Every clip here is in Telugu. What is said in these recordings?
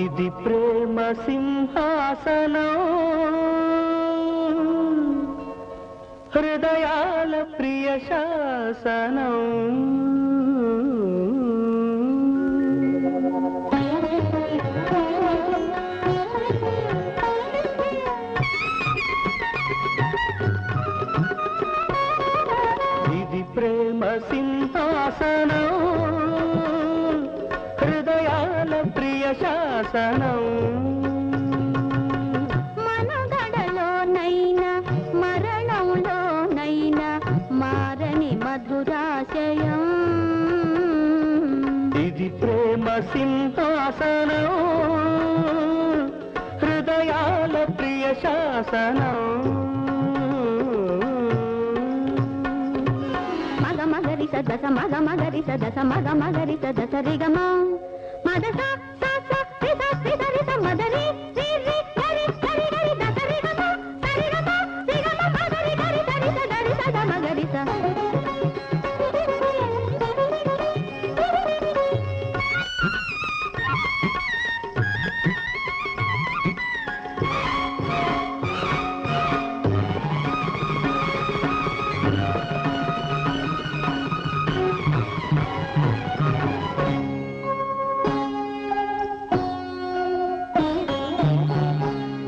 ఇది ప్రేమ సింహాసనం హృదయాల ప్రియ శాసనం ఇది ప్రేమ సింహాసనం హృదయాల ప్రియ శాసనం మనగడలోనైనా మరణంలోనైనా మారని మధురాశయం ఇది ప్రేమ సింహాసనం హృదయాల ప్రియ శాసనం మగరి సదస మగరి సదస మగరి సదస రిగమ మదస సస రిస రిస రిస మదరి రి రి గరి గరి గరి దస రిగమ సరిగమ రిగమ మదరి గరి గరి సదరి సద మగరి స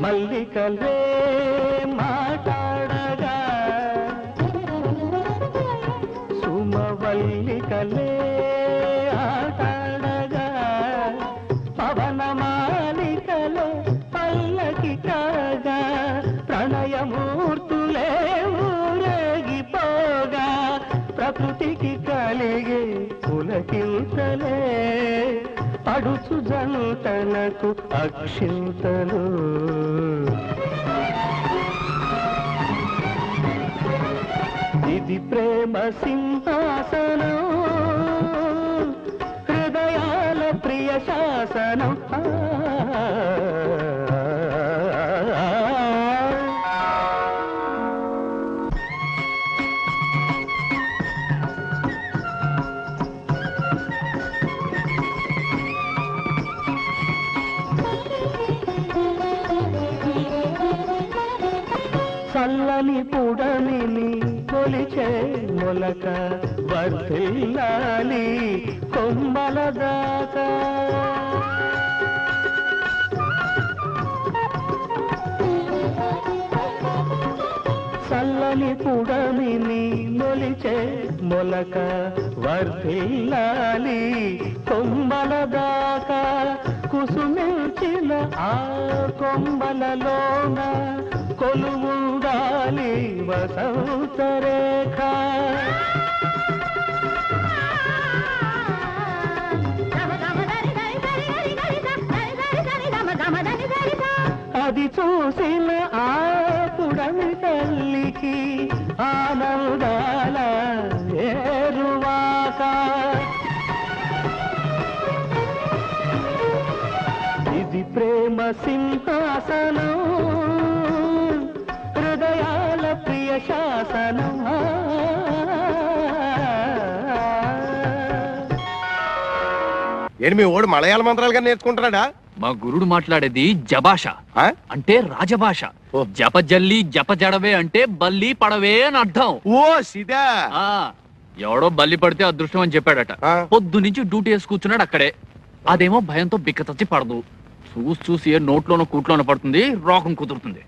మల్లికలే మాట్లాడగా సుమవల్లికలే ఆటాడగా పవనమాలికలే పల్లకి కాగా ప్రణయమూర్తులే ఊరేగిపోగా ప్రకృతికి కలిగే పులకింతలే పడుచు జంటలకు అక్షింతలు ఇది ప్రేమ సింహాసనం హృదయాల ప్రియ శాసనం చల్లని పుడమిని కొలిచే మొలక వర్ధిల్లాలి కొమ్మల దాకా చల్లని పుడమిని మొలిచే మొలక వర్ధిల్లాలి కొమ్మల దాకా కుసుమించిన ఆ కొమ్మలలోన కొలువుండాలి వసంత రేఖ అది చూసిన ఆ పుడమి తల్లికి ఆనందాల ఏరువాక ఇది ప్రేమ సింహాసనం హృదయాల ప్రియ శాసనం ఏంటి మీ ఓడు మలయాళ మంత్రాలుగా నేర్చుకుంటున్నాడా? మా గురుడు మాట్లాడేది జభాష అంటే రాజభాష. జపజల్లి జపజడవే అంటే బల్లి పడవే అని అర్థం. ఓ సిదా ఎవడో బల్లి పడితే అదృష్టం అని చెప్పాడట. పొద్దు నుంచి డ్యూటీ వేసి కూర్చున్నాడు అక్కడే. అదేమో భయంతో బిక్కతచ్చి పడదు. చూసి చూసి నోట్లోనో కూట్లోనో పడుతుంది, రోగం కుదురుతుంది.